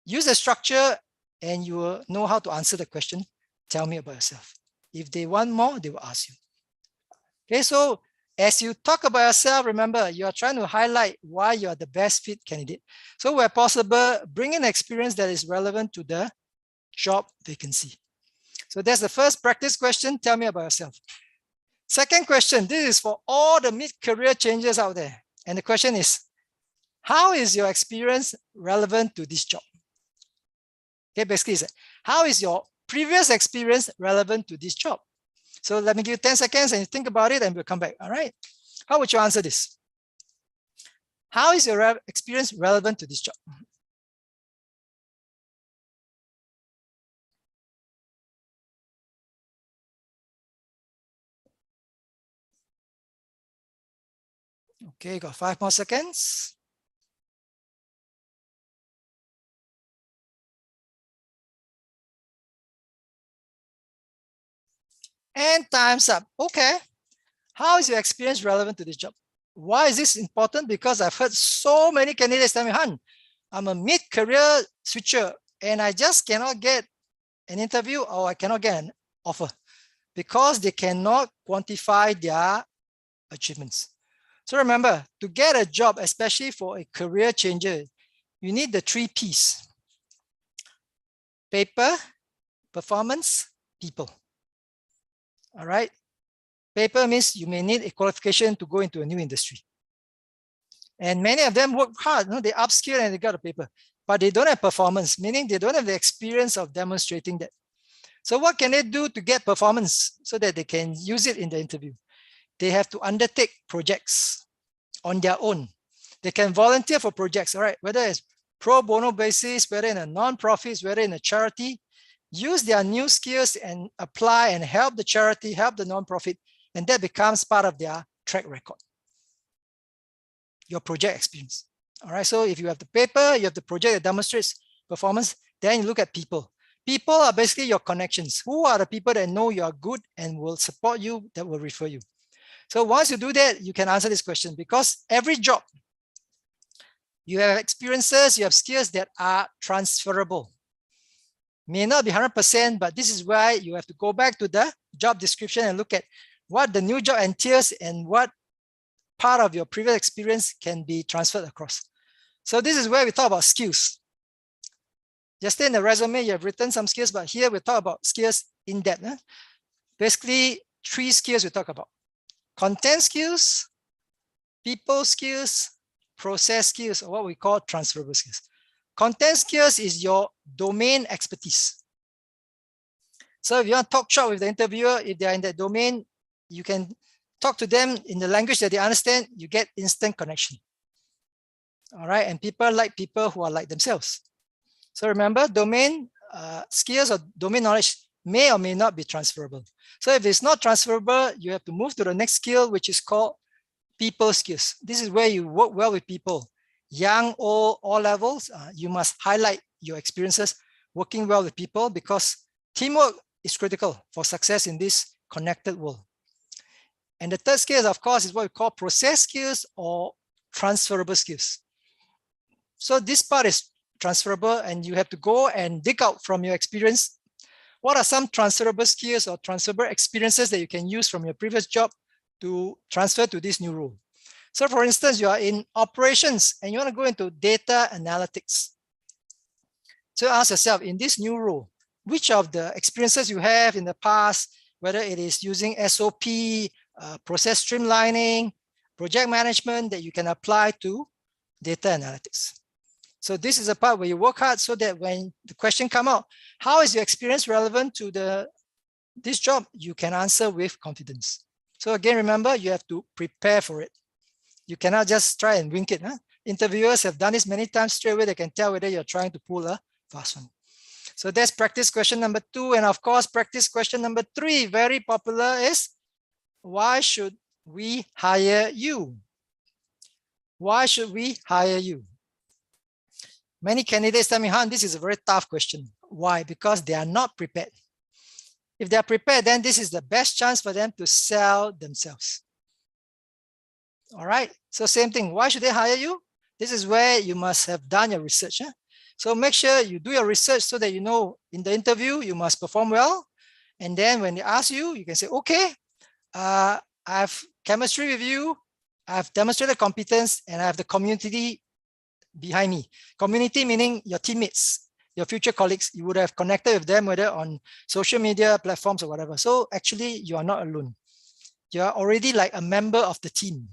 use the structure and you will know how to answer the question, tell me about yourself. If they want more, they will ask you. Okay, so as you talk about yourself, remember, you are trying to highlight why you are the best fit candidate. So where possible, bring in experience that is relevant to the job vacancy. So that's the first practice question, tell me about yourself. Second question, this is for all the mid-career changes out there. And the question is, how is your experience relevant to this job? Okay, basically, how is your previous experience relevant to this job? So let me give you 10 seconds and you think about it and we'll come back, all right? How would you answer this? How is your experience relevant to this job? Okay, got 5 more seconds. And time's up. Okay, how is your experience relevant to this job? Why is this important? Because I've heard so many candidates tell me, Han, I'm a mid-career switcher and I just cannot get an interview or I cannot get an offer because they cannot quantify their achievements. So remember, to get a job, especially for a career changer, you need the 3 Ps: paper, performance, people. All right. Paper means you may need a qualification to go into a new industry. And many of them work hard, they upskill and they got a paper, but they don't have performance, meaning they don't have the experience of demonstrating that. So what can they do to get performance so that they can use it in the interview? They have to undertake projects on their own. They can volunteer for projects, all right, whether it's pro bono basis, whether in a non-profit, whether in a charity, use their new skills and apply and help the charity, help the non-profit, and that becomes part of their track record, your project experience. All right, so if you have the paper, you have the project that demonstrates performance, then you look at people. People are basically your connections. Who are the people that know you are good and will support you, that will refer you? So once you do that, you can answer this question, because every job, you have experiences, you have skills that are transferable. May not be 100%, but this is why you have to go back to the job description and look at what the new job entails and what part of your previous experience can be transferred across. So this is where we talk about skills. Just in the resume, you have written some skills, but here we talk about skills in depth. Basically, 3 skills we talk about: content skills, people skills, process skills, or what we call transferable skills. Content skills is your domain expertise. So if you want to talk shop with the interviewer, if they're in that domain, you can talk to them in the language that they understand, you get instant connection. All right, and people like people who are like themselves. So remember, domain skills or domain knowledge may or may not be transferable. So if it's not transferable, you have to move to the next skill, which is called people skills. This is where you work well with people. Young, old, all levels, you must highlight your experiences working well with people, because teamwork is critical for success in this connected world. And the third skill, of course, is what we call process skills or transferable skills. So this part is transferable, and you have to go and dig out from your experience. What are some transferable skills or transferable experiences that you can use from your previous job to transfer to this new role? So for instance, you are in operations and you want to go into data analytics. So ask yourself, in this new role, which of the experiences you have in the past, whether it is using SOP, process streamlining, project management, that you can apply to data analytics. So this is a part where you work hard so that when the question comes out, how is your experience relevant to this job, you can answer with confidence. So again, remember, you have to prepare for it. You cannot just try and wink it. Huh? Interviewers have done this many times. Straight away, they can tell whether you're trying to pull a fast one. So that's practice question number 2. And of course, practice question number 3, very popular, is why should we hire you? Why should we hire you? Many candidates tell me, Han, this is a very tough question. Why? Because they are not prepared. If they are prepared, then this is the best chance for them to sell themselves. All right. So same thing. Why should they hire you? This is where you must have done your research. Huh? So make sure you do your research so that you know in the interview, you must perform well. And then when they ask you, you can say, okay, I have chemistry with you. I've demonstrated competence and I have the community behind me. Community meaning your teammates, your future colleagues. You would have connected with them, whether on social media platforms or whatever. So actually, you are not alone. You are already like a member of the team.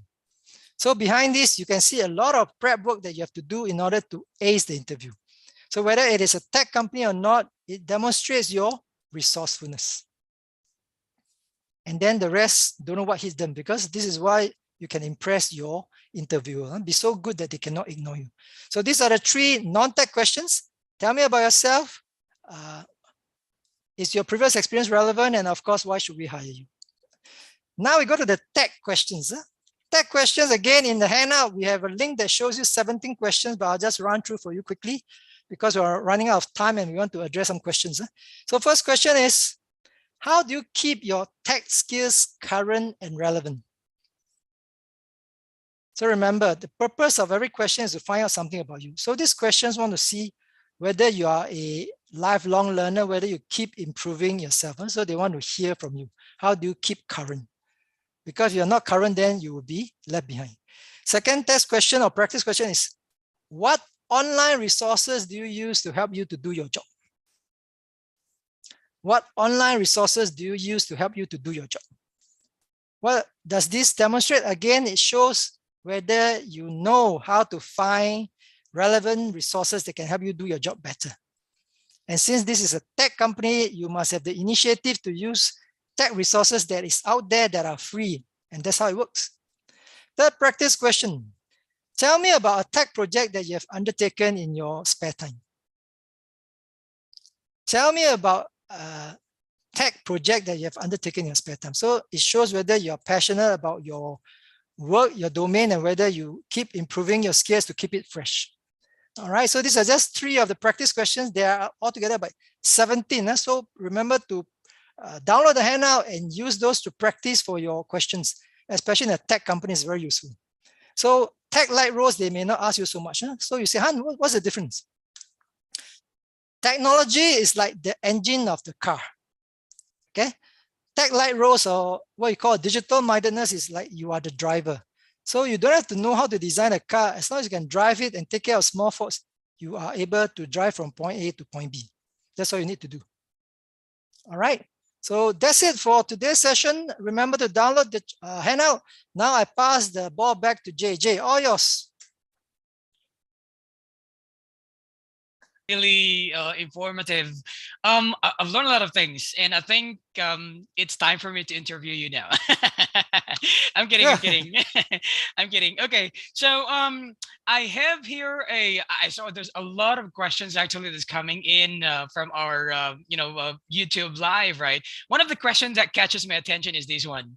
So behind this, you can see a lot of prep work that you have to do in order to ace the interview. So whether it is a tech company or not, it demonstrates your resourcefulness. And then the rest, don't know what hits them, because this is why you can impress your interviewer. Be so good that they cannot ignore you. So these are the 3 non-tech questions. Tell me about yourself. Is your previous experience relevant? And of course, why should we hire you? Now we go to the tech questions. Tech questions, again, in the handout, we have a link that shows you 17 questions, but I'll just run through for you quickly because we're running out of time and we want to address some questions. So first question is, how do you keep your tech skills current and relevant? So remember, the purpose of every question is to find out something about you. So these questions want to see whether you are a lifelong learner, whether you keep improving yourself. So they want to hear from you. How do you keep current? Because if you're not current, then you will be left behind. Second test question or practice question is, what online resources do you use to help you to do your job? What online resources do you use to help you to do your job? What does this demonstrate? Again, it shows whether you know how to find relevant resources that can help you do your job better. And since this is a tech company, you must have the initiative to use tech resources that is out there that are free. And that's how it works. Third practice question. Tell me about a tech project that you have undertaken in your spare time. Tell me about a tech project that you have undertaken in your spare time. So it shows whether you're passionate about your work, your domain, and whether you keep improving your skills to keep it fresh. All right, so these are just 3 of the practice questions. They are altogether about 17. So remember to download the handout and use those to practice for your questions, especially in a tech company. Is very useful. So tech light roles, they may not ask you so much. So you say, Han, what's the difference? Technology is like the engine of the car. Okay. Tech light roles, or what you call digital mindedness, is like you are the driver. So you don't have to know how to design a car. As long as you can drive it and take care of small faults, you are able to drive from point A to point B. That's all you need to do. All right. So that's it for today's session. Remember to download the handout. Now I pass the ball back to JJ. All yours. Really informative. I've learned a lot of things, and I think it's time for me to interview you now. I'm kidding. I'm kidding. I'm kidding. Okay, so I have here I saw there's a lot of questions actually that's coming in from our YouTube live, right? One of the questions that catches my attention is this one.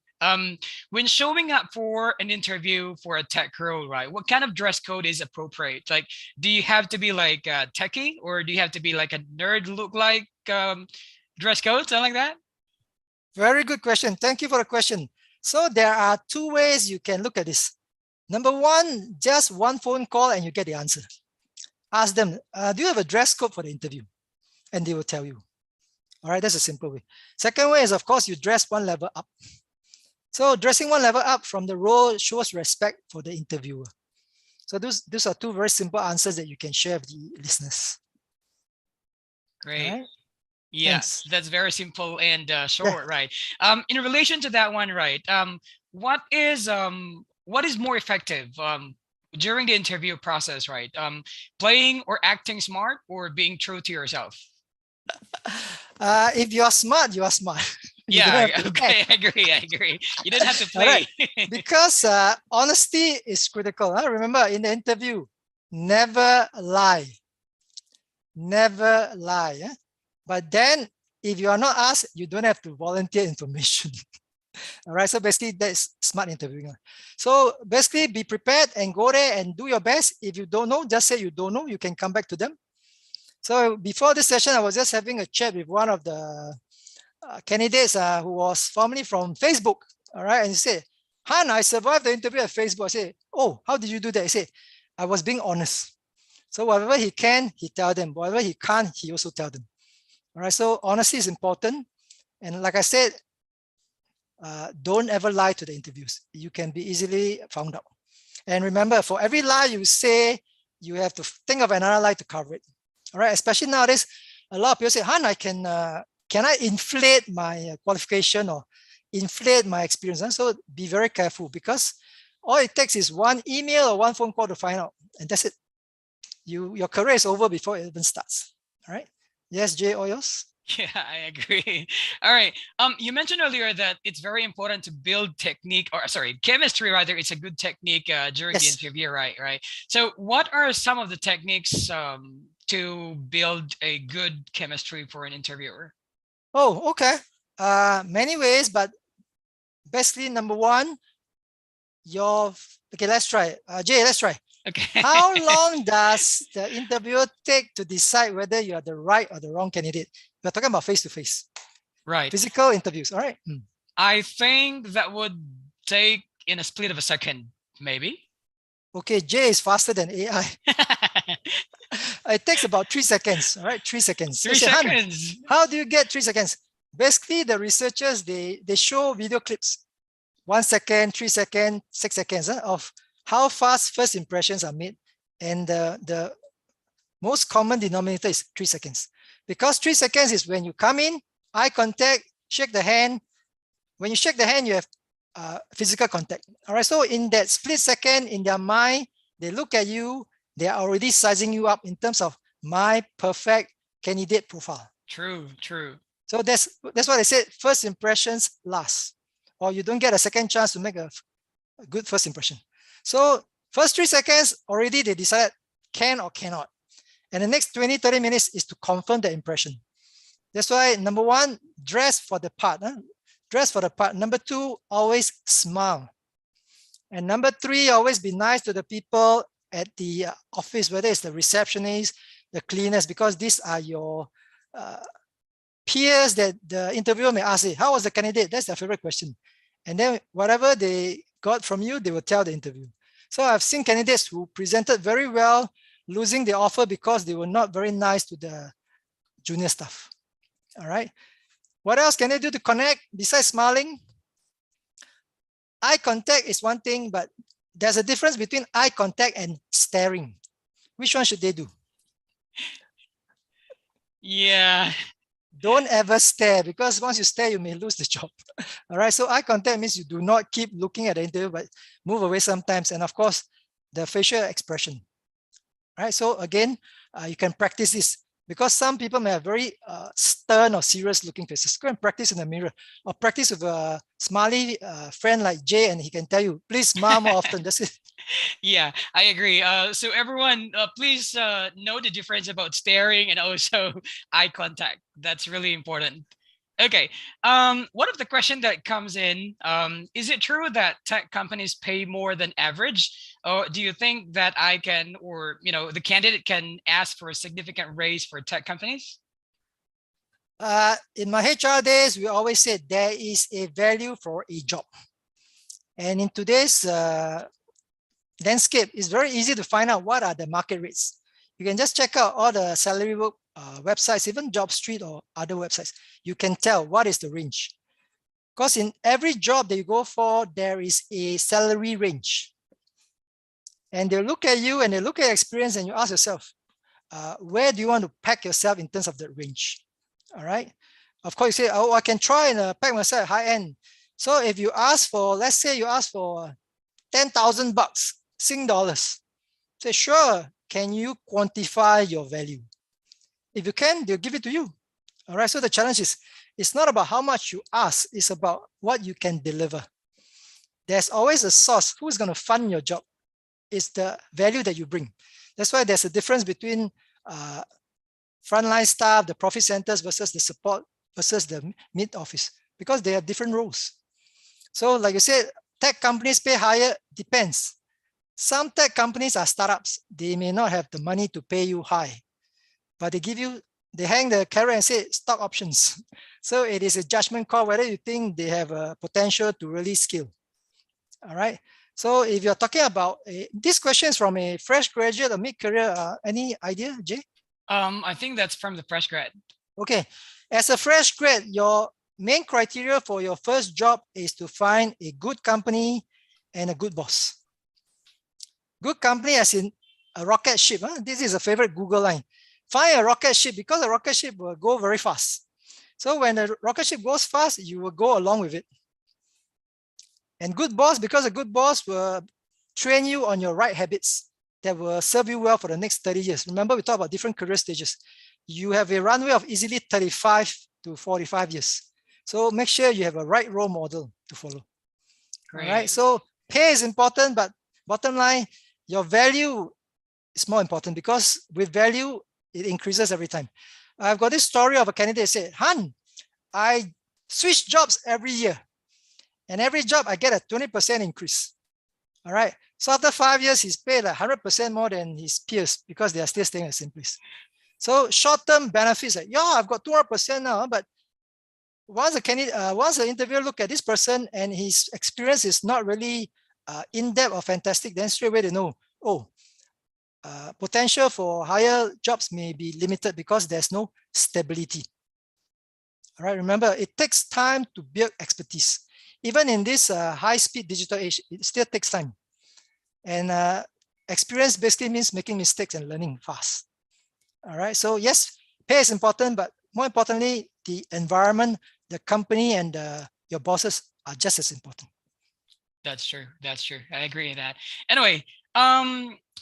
When showing up for an interview for a tech role, right? What kind of dress code is appropriate? Like, do you have to be like a techie, or do you have to be like a nerd look like dress code, something like that? Very good question. Thank you for the question. So there are 2 ways you can look at this. Number 1, just one phone call and you get the answer. Ask them, do you have a dress code for the interview? And they will tell you. All right, that's a simple way. Second way is, of course, you dress one level up. So dressing one level up from the role shows respect for the interviewer. So those are 2 very simple answers that you can share with the listeners. Great. Right? Yes, that's very simple and short, right? In relation to that one, right? What is more effective during the interview process, right? Playing or acting smart, or being true to yourself? If you are smart, you are smart. You don't Yeah, have to okay, act. I agree. You didn't have to All right. play. Because honesty is critical. Huh? Remember, in the interview, never lie. Never lie. Yeah? But then, if you are not asked, you don't have to volunteer information. All right. So basically, that's smart interviewing. So basically, be prepared and go there and do your best. If you don't know, just say you don't know. You can come back to them. So before this session, I was just having a chat with one of the candidates who was formerly from Facebook. All right. And he said, Han, I survived the interview at Facebook. I said, oh, how did you do that? He said, I was being honest. So whatever he can, he tell them. Whatever he can't, he also tell them. All right. So honesty is important. And like I said, don't ever lie to the interviews. You can be easily found out. And remember, for every lie you say, you have to think of another lie to cover it. All right. Especially nowadays, a lot of people say, Han, can I inflate my qualification or inflate my experience? And so be very careful, because all it takes is one email or one phone call to find out, and that's it. Your career is over before it even starts. All right. Yes, Jay, all yours. Yeah, I agree. All right. You mentioned earlier that it's very important to build technique, or sorry, chemistry rather. It's a good technique during the Yes. interview, right? Right. So, what are some of the techniques to build a good chemistry for an interviewer? Oh, okay. Many ways, but basically, number one, okay, let's try. Jay, let's try. Okay. How long does the interviewer take to decide whether you are the right or the wrong candidate? We're talking about face-to-face, Right. physical interviews, all right? I think that would take in a split of a second, maybe. Okay, Jay is faster than AI. It takes about 3 seconds, all right? 3 seconds. Three I say, Han, seconds. how do you get 3 seconds? Basically, the researchers, they show video clips, 1 second, 3 seconds, 6 seconds of how fast first impressions are made. And the most common denominator is 3 seconds. Because 3 seconds is when you come in, eye contact, shake the hand. When you shake the hand, you have physical contact. All right. So in that split second, in their mind, they look at you, they are already sizing you up in terms of my perfect candidate profile. True, true. So that's what I said. First impressions last, or you don't get a second chance to make a good first impression. So first 3 seconds, already they decided can or cannot. And the next 20, 30 minutes is to confirm the impression. That's why number one, dress for the part. Huh? Dress for the part. Number two, always smile. And number three, always be nice to the people at the office, whether it's the receptionist, the cleaners, because these are your peers that the interviewer may ask, how was the candidate? That's their favorite question. And then whatever they got from you, they will tell the interview. So I've seen candidates who presented very well, losing the offer because they were not very nice to the junior staff. All right. What else can they do to connect besides smiling? Eye contact is one thing, but there's a difference between eye contact and staring. Which one should they do? Yeah. Don't ever stare, because once you stare, you may lose the job. All right. So eye contact means you do not keep looking at the interview, but move away sometimes. And of course, the facial expression. All right. So again, you can practice this, because some people may have very stern or serious looking faces. Go and practice in the mirror, or practice with a smiley friend like Jay, and he can tell you, please smile more often. That's it. Yeah, I agree. So everyone, please know the difference about staring and also eye contact. That's really important. Okay. One of the question that comes in, is it true that tech companies pay more than average? Or do you think that I can, or the candidate can ask for a significant raise for tech companies? In my HR days, we always said there is a value for a job. And in today's landscape, it's very easy to find out what are the market rates. You can just check out all the salary work websites, even JobStreet or other websites. You can tell what is the range. Because in every job that you go for, there is a salary range. And they look at you and they look at your experience, and you ask yourself, where do you want to pack yourself in terms of the range? All right. Of course, you say, oh, I can try and pack myself high end. So if you ask for, let's say you ask for 10,000 bucks, Sing dollars. Say, sure, can you quantify your value? If you can, they'll give it to you. All right, so the challenge is, it's not about how much you ask, it's about what you can deliver. There's always a source. Who's going to fund your job? It's the value that you bring. That's why there's a difference between frontline staff, the profit centers versus the support versus the mid office, because they have different roles. So like you said, tech companies pay higher, depends. Some tech companies are startups. They may not have the money to pay you high, but they hang the carrot and say stock options. So it is a judgment call whether you think they have a potential to really scale. All right. So if you're talking about this question is from a fresh graduate or mid-career, any idea, Jay? I think that's from the fresh grad. Okay. As a fresh grad, your main criteria for your first job is to find a good company and a good boss. Good company as in a rocket ship. Huh? This is a favorite Google line. Find a rocket ship, because a rocket ship will go very fast. So when the rocket ship goes fast, you will go along with it. And good boss, because a good boss will train you on your right habits that will serve you well for the next 30 years. Remember, we talked about different career stages. You have a runway of easily 35 to 45 years. So make sure you have a right role model to follow. Great. All right. So pay is important, but bottom line, your value is more important, because with value, it increases every time. I've got this story of a candidate said, Han, I switch jobs every year. And every job I get a 20% increase. All right. So after 5 years, he's paid 100% more than his peers, because they are still staying at the same place. So short-term benefits, like, yeah, I've got 200% now, but once the interviewer look at this person and his experience is not really in-depth or fantastic, then straight away they know, oh, potential for higher jobs may be limited because there's no stability. All right. Remember, it takes time to build expertise. Even in this high-speed digital age, it still takes time. And experience basically means making mistakes and learning fast. All right. So yes, pay is important, but more importantly, the environment, the company, and your bosses are just as important. That's true. That's true. I agree with that. Anyway,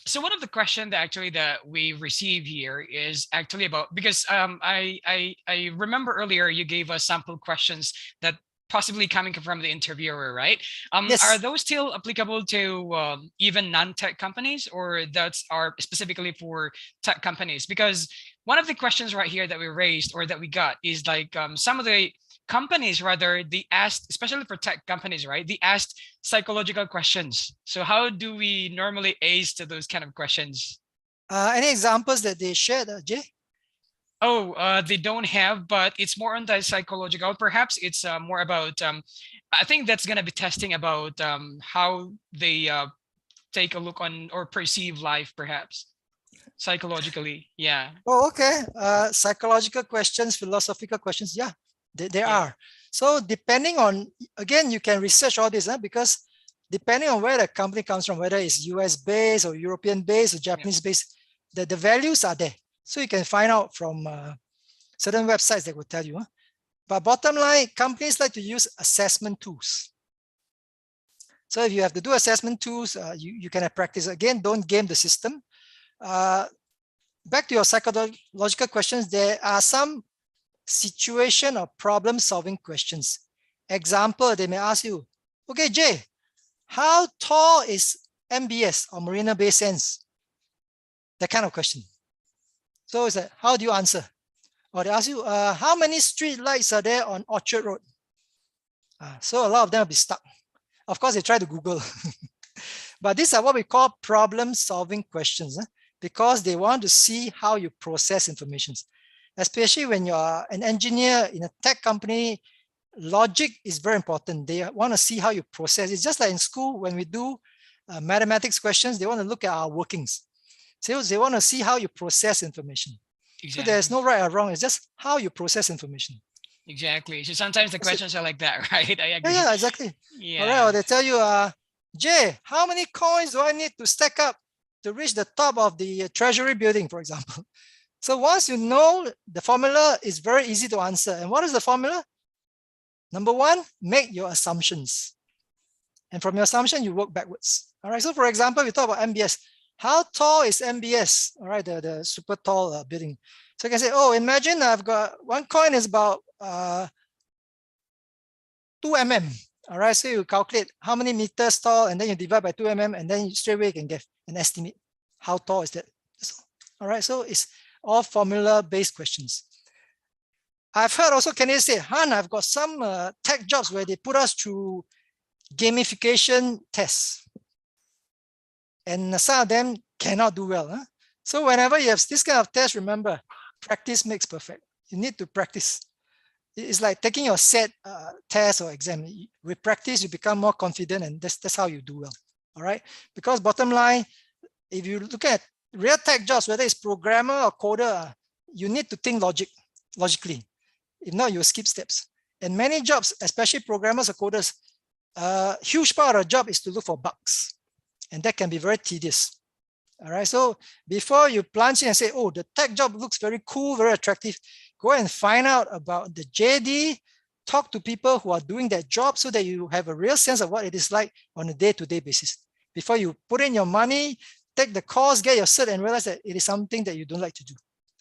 so one of the questions that we receive here is actually about, because I remember earlier you gave us sample questions that possibly coming from the interviewer, right? Yes. Are those still applicable to even non-tech companies, or that's are specifically for tech companies? Because one of the questions right here that we raised or that we got is like some of the companies, rather, they asked, especially for tech companies, right? They asked psychological questions. So how do we normally ace to those kind of questions? Any examples that they shared, Jay? Oh, they don't have, but it's more on the psychological. Perhaps it's more about, I think that's going to be testing about how they take a look on or perceive life, perhaps psychologically. Yeah. Oh, okay. Psychological questions, philosophical questions. Yeah, there Yeah. are. So depending on, again, you can research all this, because depending on where the company comes from, whether it's US based or European based or Japanese based, the values are there. So you can find out from certain websites that will tell you. But bottom line, companies like to use assessment tools. So if you have to do assessment tools, you can have practice. Again, don't game the system. Back to your psychological questions, there are some situation or problem solving questions. Example, they may ask you, okay, Jay, how tall is MBS or Marina Bay Sands? That kind of question. So it's like, how do you answer? Or they ask you, how many street lights are there on Orchard Road? So a lot of them will be stuck. Of course, they try to Google. But these are what we call problem solving questions, because they want to see how you process information. Especially when you're an engineer in a tech company, logic is very important. They want to see how you process. It's just like in school, when we do mathematics questions, they want to look at our workings. So they want to see how you process information. Exactly. So there's no right or wrong. It's just how you process information. Exactly. So sometimes the questions are like that, right? I agree. Yeah, exactly. Yeah. All right. Or they tell you, Jay, how many coins do I need to stack up to reach the top of the treasury building, for example? So once you know the formula, is very easy to answer. And what is the formula? Number one, make your assumptions. And from your assumption, you work backwards. All right. So for example, we talk about MBS. How tall is MBS? All right, the super tall building. So you can say, oh, imagine I've got one coin is about 2 mm. All right, so you calculate how many meters tall, and then you divide by 2 mm, and then straight away you can get an estimate. How tall is that? All right, so it's all formula-based questions. I've heard also candidates say, Han, I've got some tech jobs where they put us through gamification tests. And some of them cannot do well. Huh? So whenever you have this kind of test, remember, practice makes perfect. You need to practice. It's like taking your set test or exam. With practice, you become more confident, and that's how you do well. All right. Because bottom line, if you look at real tech jobs, whether it's programmer or coder, you need to think logically. If not, you'll skip steps. And many jobs, especially programmers or coders, a huge part of the job is to look for bugs. And that can be very tedious. All right. So before you plunge in and say, oh, the tech job looks very cool, very attractive, go and find out about the JD, talk to people who are doing that job so that you have a real sense of what it is like on a day-to-day basis. Before you put in your money, take the course, get your cert, and realize that it is something that you don't like to do.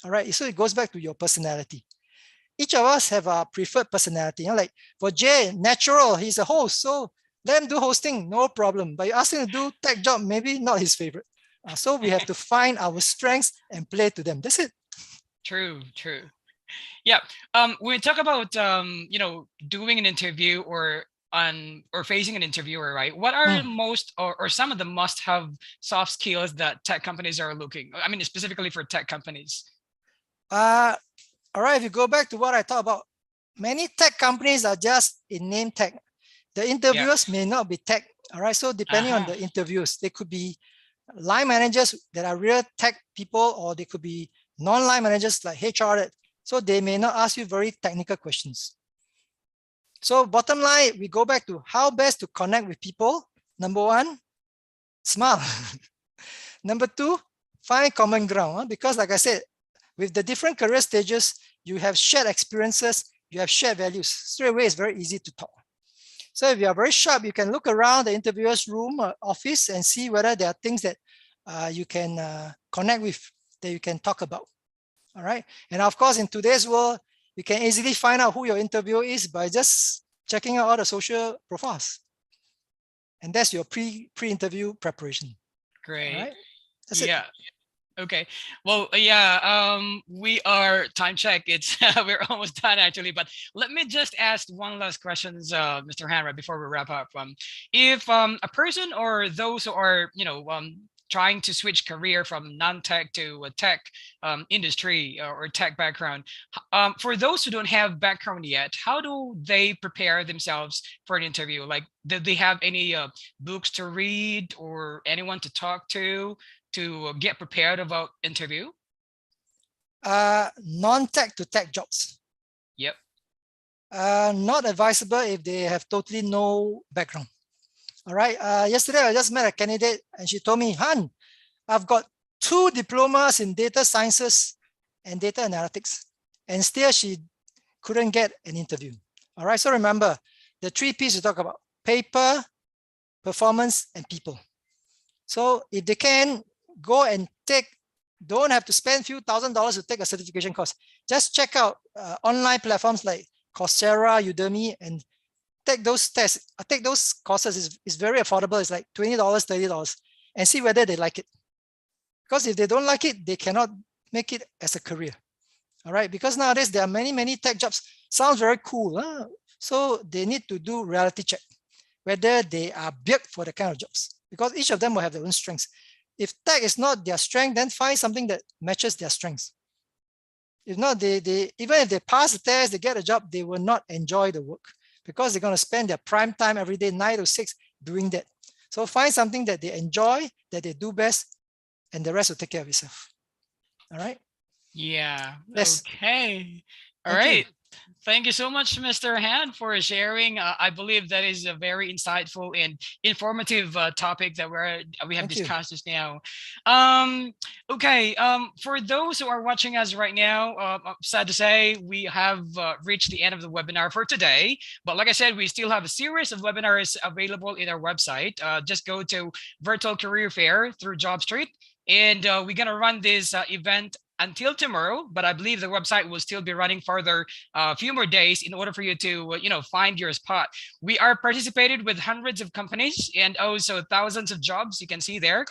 All right. So it goes back to your personality. Each of us have a preferred personality. You know, like for Jay, natural, he's a host. So let him do hosting, no problem. But you ask him to do tech job, maybe not his favorite. So we have to find our strengths and play to them. That's it. True. Yeah. When we talk about doing an interview or facing an interviewer, right? What are most or some of the must-have soft skills that tech companies are looking? I mean, specifically for tech companies. All right. If you go back to what I talked about, many tech companies are just in name tech. The interviewers may not be tech. All right. So depending on the interviews, they could be line managers that are real tech people, or they could be non-line managers like HR. So they may not ask you very technical questions. So bottom line, we go back to how best to connect with people. Number one, smile. Number two, find common ground. Because like I said, with the different career stages, you have shared experiences, you have shared values. Straight away, it's very easy to talk. So if you are very sharp, you can look around the interviewer's room or office and see whether there are things that you can connect with, that you can talk about. All right. And of course, in today's world, you can easily find out who your interviewer is by just checking out all the social profiles. And that's your pre-interview preparation. Great. All right. That's it. Okay. Well, we are time check. It's we're almost done actually, but let me just ask one last question, Mr. Hanra, before we wrap up. If a person or those who are trying to switch career from non-tech to a tech industry or tech background, for those who don't have background yet, how do they prepare themselves for an interview? Like, do they have any books to read or anyone to talk to get prepared about interview? Non-tech to tech jobs. Yep. Not advisable if they have totally no background. All right. Yesterday, I just met a candidate and she told me, Han, I've got 2 diplomas in data sciences and data analytics, and still she couldn't get an interview. All right. So remember the 3 P's you talk about: paper, performance, and people. So if they can go and don't have to spend a few $1,000s to take a certification course. Just check out online platforms like Coursera, Udemy, and take those tests. Take those courses. It's very affordable. It's like $20, $30, and see whether they like it. Because if they don't like it, they cannot make it as a career. All right. Because nowadays there are many tech jobs. Sounds very cool. Huh? So they need to do reality check whether they are built for the kind of jobs, because each of them will have their own strengths. If tech is not their strength, then find something that matches their strengths. If not, they even if they pass the test, they get a job, they will not enjoy the work because they're going to spend their prime time every day, 9 to 6, doing that. So find something that they enjoy, that they do best, and the rest will take care of itself. All right? Yeah. Yes. Okay. All right. Thank you so much, Mr. Han, for sharing. I believe that is a very insightful and informative topic that we have discussed just now. Okay. For those who are watching us right now, I'm sad to say we have reached the end of the webinar for today. But like I said, we still have a series of webinars available in our website. Just go to Virtual Career Fair through JobStreet, and we're gonna run this event until tomorrow, but I believe the website will still be running further a few more days in order for you to find your spot. We are participated with hundreds of companies and also thousands of jobs. You can see there.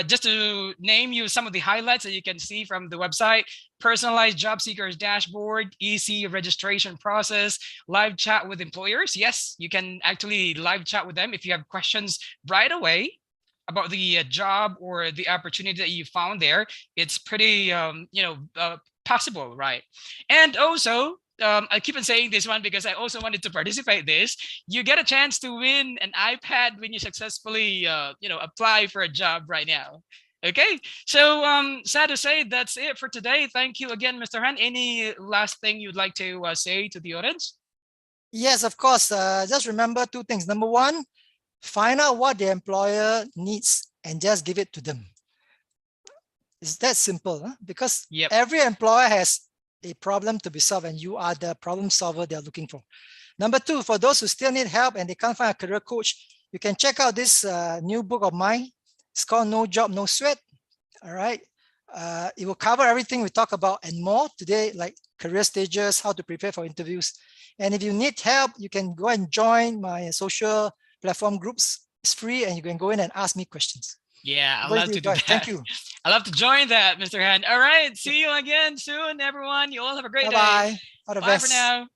Just to name you some of the highlights that you can see from the website: personalized job seekers dashboard, easy registration process, live chat with employers. Yes, you can actually live chat with them if you have questions right away about the job or the opportunity that you found there. It's pretty possible, right? And also, I keep on saying this one because I also wanted to participate this. You get a chance to win an iPad when you successfully apply for a job right now. Okay, so sad to say that's it for today. Thank you again, Mr. Han. Any last thing you'd like to say to the audience? Yes, of course. Just remember two things. Number one, find out what the employer needs and just give it to them. It's that simple, huh? Because Yep. every employer has a problem to be solved and you are the problem solver they're looking for. Number two, for those who still need help and they can't find a career coach, you can check out this new book of mine. It's called No Job, No Sweat. All right. It will cover everything we talk about and more today, like career stages, how to prepare for interviews. And if you need help, you can go and join my social platform groups. It's free and you can go in and ask me questions. Yeah, I love to do that. Thank you. I love to join that, Mr. Han. All right, see you again soon, everyone. You all have a great day. Bye-bye. All the Bye best. for now.